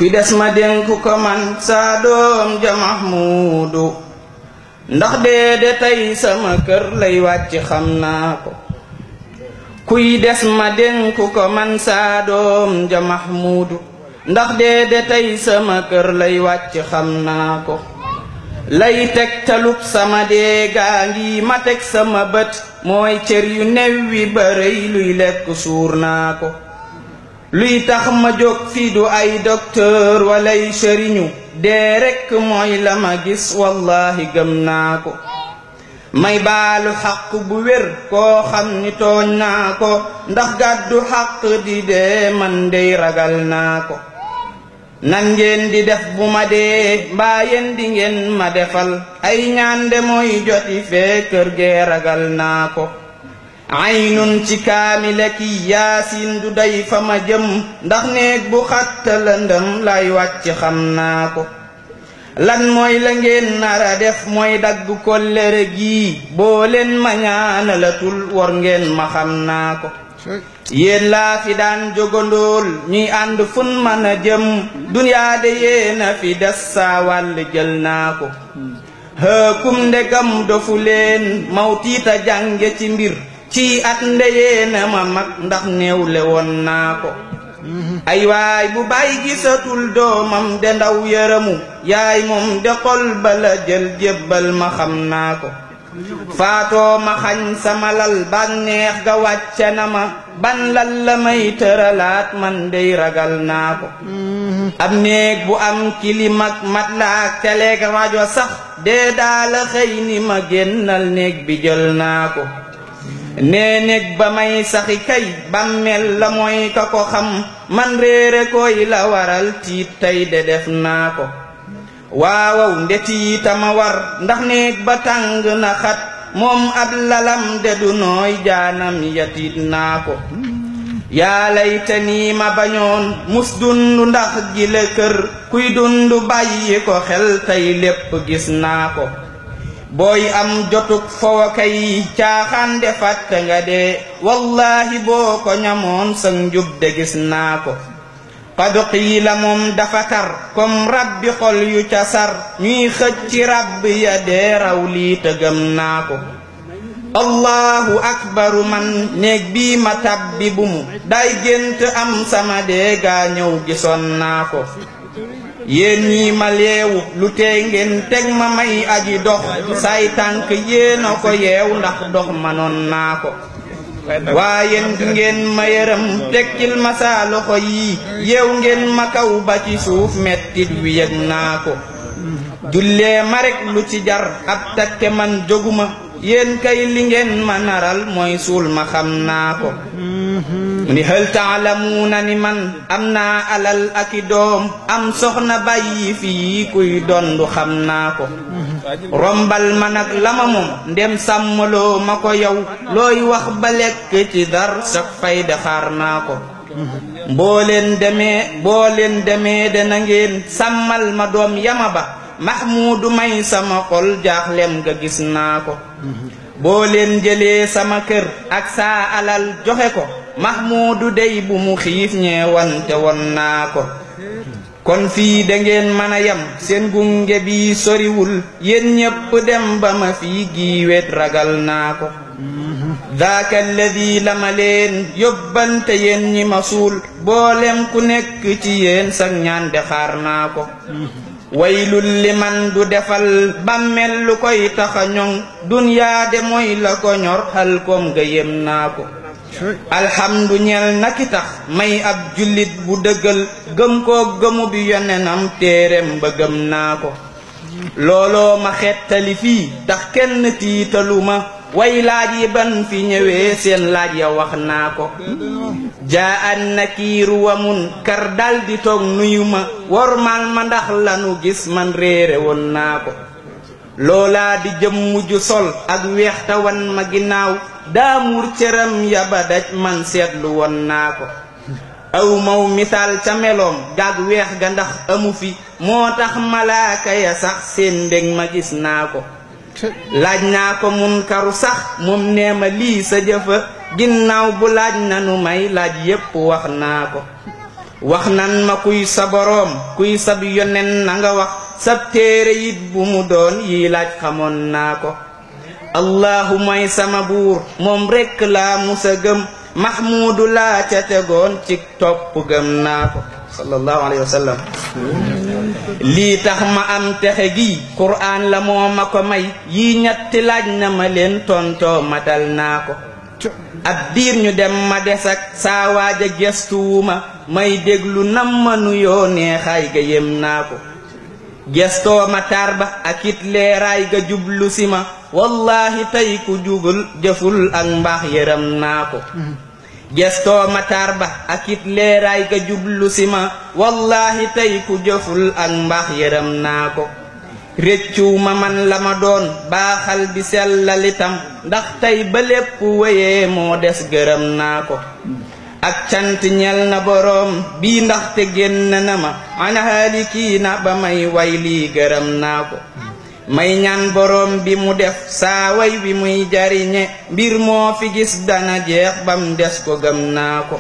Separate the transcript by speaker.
Speaker 1: kuy des ma dénku ko man saa doom ja Mahmuudu ndax de tey sama kër lay wàcc xam naa ko kuy des ma dénku ko man saa doom ja Mahmuudu ndax de tey sama kër lay wàcc xam naa ko lay teg talub sama dee gaa ngi ma teg sama bët mooy cër yu new wi bërëy luy lekk suur naa ko luy tax ma jóg fi du ay docteur walay sëriñu dee rekk mooy la ma gis wallahi gëm naa ko may baalu xaq bu wér koo xam ni tooñ naa ko ndax gàddu xaq di dee man dey ragal naa ko nan ngeen di def bu ma dee mbaa yéen di ngeen ma defal ay ñaande mooy joti fee kër gee ragal naa ko aynun ci kaamile ki yaasin du day fa ma jëm ndax néeg bu xatta lëndëm lay wàcc xam naa ko lan mooy la ngeen nara def mooy dagg kollëre gii boo leen ma ñaanalatul war ngeen ma xam naa ko yéen laa fi daan jogandool ñuy ànd fun mën a jëm duniyaa de yéena fi des saa wàll jël naa ko hëkkum ndegam dofu leen mawtiita jànge ci mbir ci at ndeyeena ma mag ndax néewle woon naa ko ay waay bu bàyyi gisatul doomam de ndaw yërëmu yaay moom de xol bala jël jébbal ma xam naa ko faatoo ma xañ sama lal bànneex ga wàcce na ma ban lal la may tëralaat man dey ragal naa ko ab néeg bu am kilim ak matlaak teleeg rajo sax dee daala xëy ni ma génnal néeg bi jël naa ko nee néeg ba may saxi kay bàmmeel la mooy ka ko xam man réere koy la waral tiit tey de def naa ko waawaw ndetiitama war ndax néeg ba tàng na xat moom ab lalam de du nooy jaanam yatiit naa ko yaa laytanii ma bañoon mus dundu ndax gile kër kuy dundu bàyyi ko xel tey lépp gis naa ko booy am jotuk fowa kay caaxaan de fàtte nga dee wallahi boo ko ñamoon sa njub de gis naa ko qad qiila moom dafa tar comme rabbi xol yu ca sar ñuy xëj ci rabbi ya dee raw lii tëgëm naa ko allahu akbaru man néeg bii ma tabbi bu mu day gént am sama dee gaa ñëw gisoon naa ko yéen ñi ma leewu lu tee ngeen teg ma may aji dox say tànk yéena ko yeew ndax dox manoon naa ko waaye du ngeen ma yërëm tekkil ma saa loxo yi yeew ngeen ma kaw ba ci suuf mettit wi yëg naa ko jullee ma rek lu ci jar ab takke man jóguma yéen kay li ngeen ma naral mooy suul ma xam naa ko mu ni hal taalamuuna ni man am naa alal aki doom am soxna bàyyi fii kuy dondu xam naa ko rombal ma nag lama moom ndem sàmmaloo ma ko yow looy wax ba lekk ci dar sak fayda xaar naa ko boo leen demee dana ngeen sàmmal ma doom yama ba Mahmuudu may sama xol jaaxlem nga gis naa ko boo leen jëlee sama kër ak saa alal joxe ko Mahmuudu dey bu mu xiif ñeewante won naa ko kon fii da ngeen mën a yam seen gunge bi soriwul yéen ñépp dem ba ma fii giiwet ragal naa ko daaka alladi la ma leen yóbbante yéen ñi ma suul boolem ku nekk ci yéen sag ñaan de xaar naa ko waylul li man du defal bàmmel lu koy taxa ñoŋ dunyaa de mooy la ko ñor xal koom ga yem naa ko alhamdu ñel naki tax may ab jullit bu dëggal gëm koo gëmu bi yonenam téerem ba gëm naa ko looloo ma xettali fii tax kenn tiitaluma way laaj yi ban fi ñëwee seen laaj ya wax naa ko jaa an nakiiru wa munkar daldi toog nuyu ma wormal ma ndax lanu gis man réere woon naa ko loolaa di jëm mujj sol ak weex tawan ma ginnaaw daamur cëram ya ba daj man seetlu woon naa ko aw maw misaal ca meloom gaag weex ga ndax amu fi moo tax malaaka ya sax seen mbég ma gis naa ko laaj naa ko munkaru sax moom nee ma lii sa jëfa ginnaaw bu laaj nanu may laaj yépp wax naa ko wax nan ma kuy sa boroom kuy sab yonen na nga wax sab téere it bu mu doon yi laaj xamoon naa ko allahu mooy sama buur moom rekk laa musa gëm mahmuudu laa ca tegoon ci topp gëm naa ko sallallahu alayhi wa sallam lii tax ma am texe gi qur'aan la moo ma ko may yii ñetti laaj na ma leen tontoo matal naa ko ab diir ñu dem ma des ak saa waaja gestuwuma may déglu nam ma nuyoo neexaay ga yem naa ko gestoo ma tar ba ak it leeraay ga jublu si ma wallaahi tey ku jubul jëful ak mbaax yëram naa ko gestoo ma tar ba ak it leeraay ga jublu si ma wallaahi tey ku jëful ak mbaax yëram naa ko réccuw ma man la ma doon baaxal di sellalitam ndax tey ba lépp wéyee moo des gërëm naa ko ak cant ñel na boroom bii ndaxte génn na ma ana haalikiina ba may way lii gërëm naa ko may ñaan boroom bi mu def saa way wi muy jariñe mbir moo fi gis dana jeex bam des ko gëm naa ko